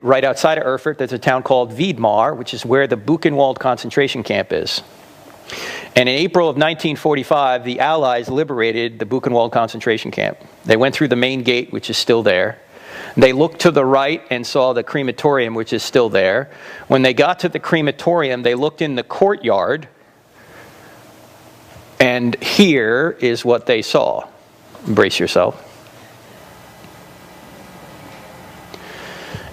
Right outside of Erfurt, there's a town called Wiedmar, which is where the Buchenwald concentration camp is. And in April of 1945, the Allies liberated the Buchenwald concentration camp. They went through the main gate, which is still there. They looked to the right and saw the crematorium, which is still there. When they got to the crematorium, they looked in the courtyard, and here is what they saw. Brace yourself.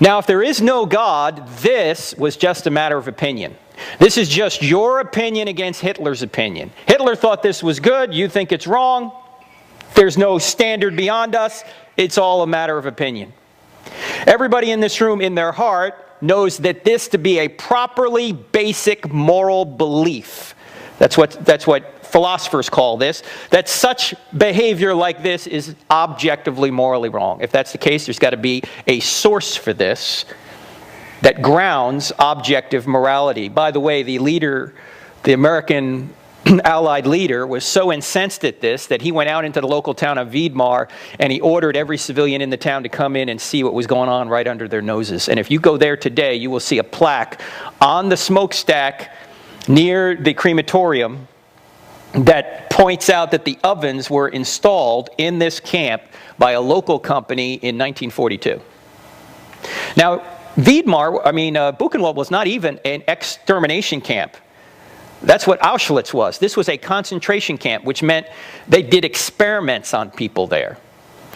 Now, if there is no God, this was just a matter of opinion. This is just your opinion against Hitler's opinion. Hitler thought this was good. You think it's wrong. There's no standard beyond us. It's all a matter of opinion. Everybody in this room, in their heart, knows that this to be a properly basic moral belief. That's what philosophers call this, that such behavior like this is objectively morally wrong. If that's the case, there's got to be a source for this that grounds objective morality. By the way, the American Allied leader, was so incensed at this that he went out into the local town of Wiedmar and he ordered every civilian in the town to come in and see what was going on right under their noses. And if you go there today, you will see a plaque on the smokestack near the crematorium that points out that the ovens were installed in this camp by a local company in 1942. Now, Buchenwald was not even an extermination camp. That's what Auschwitz was. This was a concentration camp, which meant they did experiments on people there.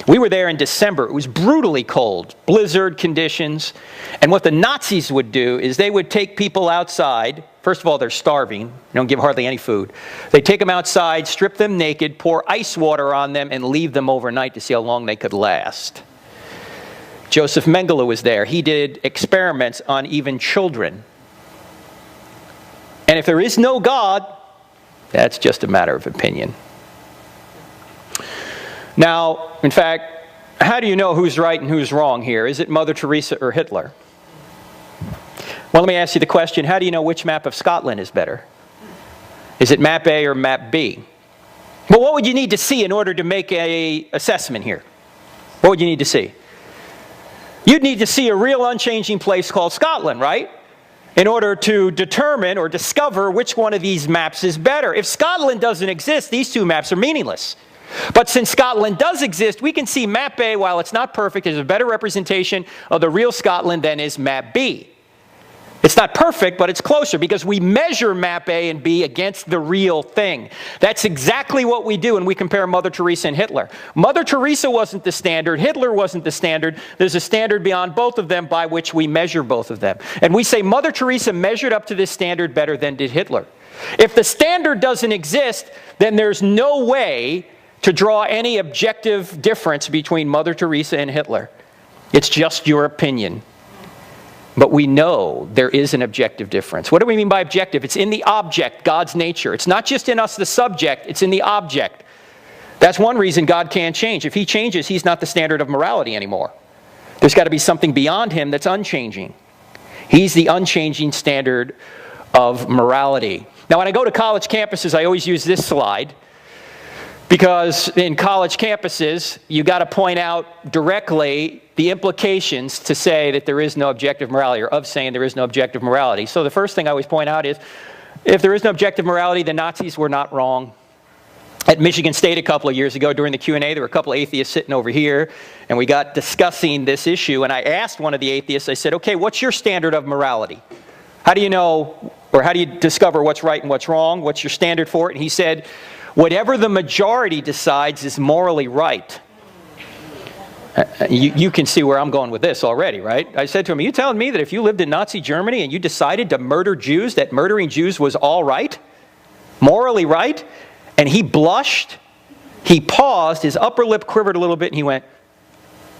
We were there in December. It was brutally cold, blizzard conditions. And what the Nazis would do is they would take people outside. First of all, they're starving. They don't give hardly any food. They take them outside, strip them naked, pour ice water on them, and leave them overnight to see how long they could last. Joseph Mengele was there. He did experiments on even children. And if there is no God, that's just a matter of opinion. Now, in fact, how do you know who's right and who's wrong here? Is it Mother Teresa or Hitler? Well, let me ask you the question, how do you know which map of Scotland is better? Is it map A or map B? Well, what would you need to see in order to make an assessment here? What would you need to see? You'd need to see a real unchanging place called Scotland, right? In order to determine or discover which one of these maps is better. If Scotland doesn't exist, these two maps are meaningless. But since Scotland does exist, we can see map A, while it's not perfect, is a better representation of the real Scotland than is map B. It's not perfect, but it's closer because we measure map A and B against the real thing. That's exactly what we do when we compare Mother Teresa and Hitler. Mother Teresa wasn't the standard. Hitler wasn't the standard. There's a standard beyond both of them by which we measure both of them. And we say Mother Teresa measured up to this standard better than did Hitler. If the standard doesn't exist, then there's no way to draw any objective difference between Mother Teresa and Hitler. It's just your opinion. But we know there is an objective difference. What do we mean by objective? It's in the object, God's nature. It's not just in us, the subject, it's in the object. That's one reason God can't change. If he changes, he's not the standard of morality anymore. There's got to be something beyond him that's unchanging. He's the unchanging standard of morality. Now, when I go to college campuses, I always use this slide. Because in college campuses, you got to point out directly the implications to say that there is no objective morality, or of saying there is no objective morality. So the first thing I always point out is, if there is no objective morality, the Nazis were not wrong. At Michigan State a couple of years ago during the Q&A, there were a couple of atheists sitting over here, and we got discussing this issue, and I asked one of the atheists, I said, okay, what's your standard of morality? How do you know, or how do you discover what's right and what's wrong? What's your standard for it? And he said, whatever the majority decides is morally right. You can see where I'm going with this already, right? I said to him, are you telling me that if you lived in Nazi Germany and you decided to murder Jews, that murdering Jews was all right? Morally right? And he blushed, he paused, his upper lip quivered a little bit, and he went,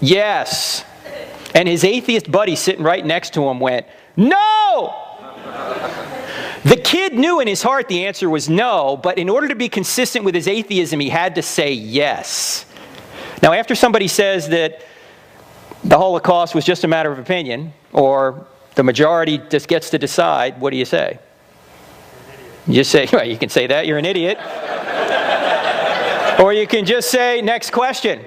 yes. And his atheist buddy sitting right next to him went, no! The kid knew in his heart the answer was no, but in order to be consistent with his atheism, he had to say yes. Now, after somebody says that the Holocaust was just a matter of opinion, or the majority just gets to decide, what do you say? You just say, well, you can say that, you're an idiot. Or you can just say, next question.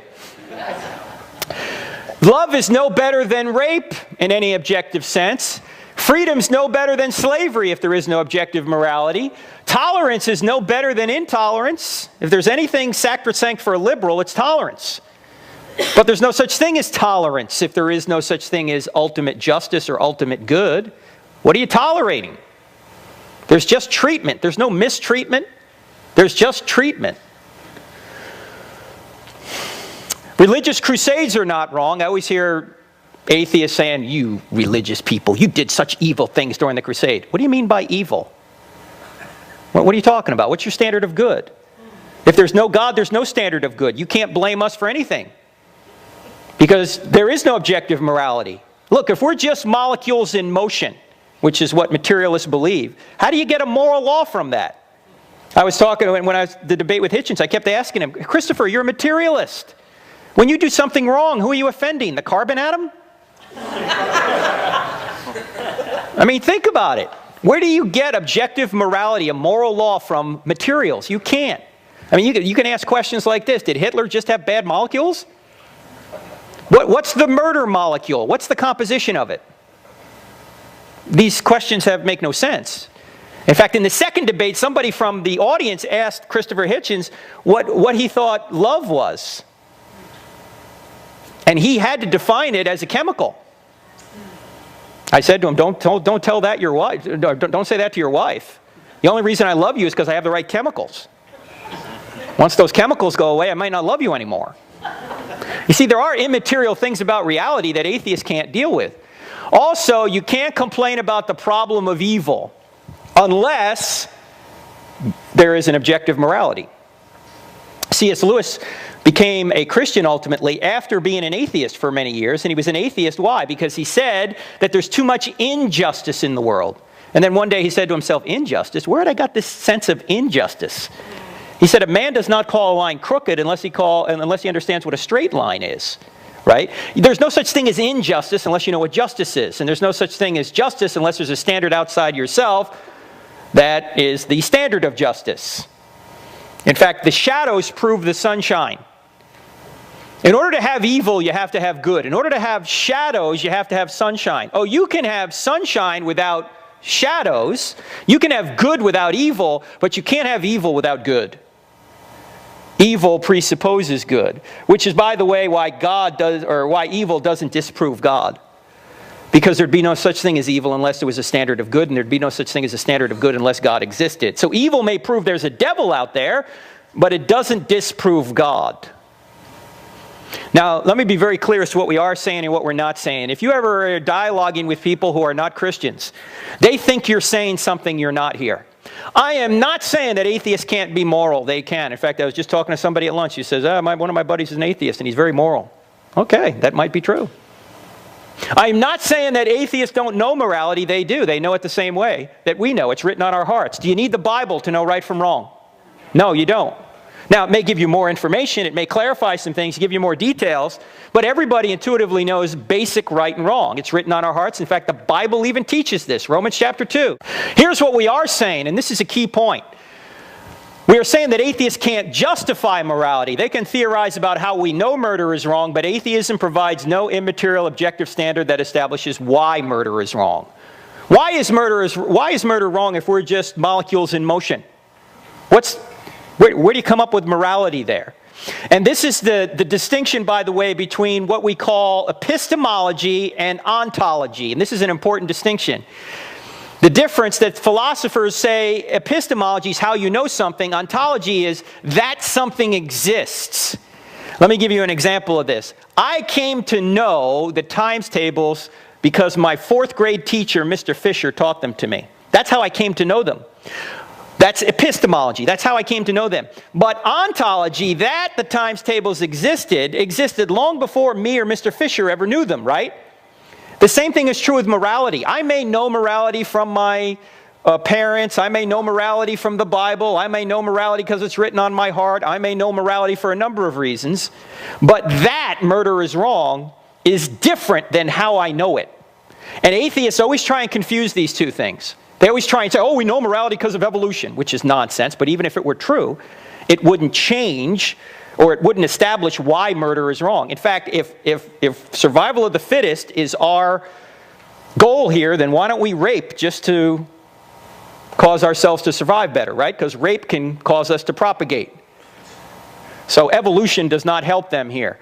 Love is no better than rape in any objective sense. Freedom's no better than slavery if there is no objective morality. Tolerance is no better than intolerance. If there's anything sacrosanct for a liberal, it's tolerance. But there's no such thing as tolerance if there is no such thing as ultimate justice or ultimate good. What are you tolerating? There's just treatment. There's no mistreatment. There's just treatment. Religious crusades are not wrong. I always hear atheists saying, you religious people, you did such evil things during the crusade. What do you mean by evil? What are you talking about? What's your standard of good? If there's no God, there's no standard of good. You can't blame us for anything. Because there is no objective morality. Look, if we're just molecules in motion, which is what materialists believe, how do you get a moral law from that? I was talking, when I was the debate with Hitchens, I kept asking him, Christopher, you're a materialist. When you do something wrong, who are you offending? The carbon atom? I mean, think about it. Where do you get objective morality, a moral law, from materials? You can't. I mean, you can ask questions like this. Did Hitler just have bad molecules? What's the murder molecule? What's the composition of it? These questions make no sense. In fact, in the second debate, somebody from the audience asked Christopher Hitchens what he thought love was. And he had to define it as a chemical. I said to him, don't tell that your wife. Don't say that to your wife. The only reason I love you is because I have the right chemicals. Once those chemicals go away, I might not love you anymore. You see, there are immaterial things about reality that atheists can't deal with. Also, you can't complain about the problem of evil unless there is an objective morality. C.S. Lewis became a Christian ultimately after being an atheist for many years. And he was an atheist. Why? Because he said that there's too much injustice in the world. And then one day he said to himself, injustice? Where had I got this sense of injustice? He said, a man does not call a line crooked unless he understands what a straight line is. Right? There's no such thing as injustice unless you know what justice is. And there's no such thing as justice unless there's a standard outside yourself that is the standard of justice. In fact, the shadows prove the sunshine. In order to have evil, you have to have good. In order to have shadows, you have to have sunshine. Oh, you can have sunshine without shadows. You can have good without evil, but you can't have evil without good. Evil presupposes good, which is, by the way, why evil doesn't disprove God. Because there'd be no such thing as evil unless there was a standard of good, and there'd be no such thing as a standard of good unless God existed. So evil may prove there's a devil out there, but it doesn't disprove God. Now, let me be very clear as to what we are saying and what we're not saying. If you ever are dialoguing with people who are not Christians, they think you're saying something you're not here. I am not saying that atheists can't be moral. They can. In fact, I was just talking to somebody at lunch who says, one of my buddies is an atheist and he's very moral. Okay, that might be true. I'm not saying that atheists don't know morality. They do. They know it the same way that we know. It's written on our hearts. Do you need the Bible to know right from wrong? No, you don't. Now, it may give you more information. It may clarify some things, give you more details. But everybody intuitively knows basic right and wrong. It's written on our hearts. In fact, the Bible even teaches this. Romans chapter 2. Here's what we are saying, and this is a key point. We are saying that atheists can't justify morality. They can theorize about how we know murder is wrong, but atheism provides no immaterial objective standard that establishes why murder is wrong. Why is murder wrong if we're just molecules in motion? Where do you come up with morality there? And this is the distinction, by the way, between what we call epistemology and ontology. And this is an important distinction. The difference that philosophers say epistemology is how you know something. Ontology is that something exists. Let me give you an example of this. I came to know the times tables because my 4th grade teacher, Mr. Fisher, taught them to me. That's how I came to know them. That's epistemology. That's how I came to know them. But ontology, that the times tables existed long before me or Mr. Fisher ever knew them, right? The same thing is true with morality. I may know morality from my parents. I may know morality from the Bible. I may know morality because it's written on my heart. I may know morality for a number of reasons. But that murder is wrong is different than how I know it. And atheists always try and confuse these two things. They always try and say, oh, we know morality because of evolution, which is nonsense. But even if it were true, it wouldn't change Or it wouldn't establish why murder is wrong. In fact, if survival of the fittest is our goal here, then why don't we rape just to cause ourselves to survive better, right? Because rape can cause us to propagate. So evolution does not help them here.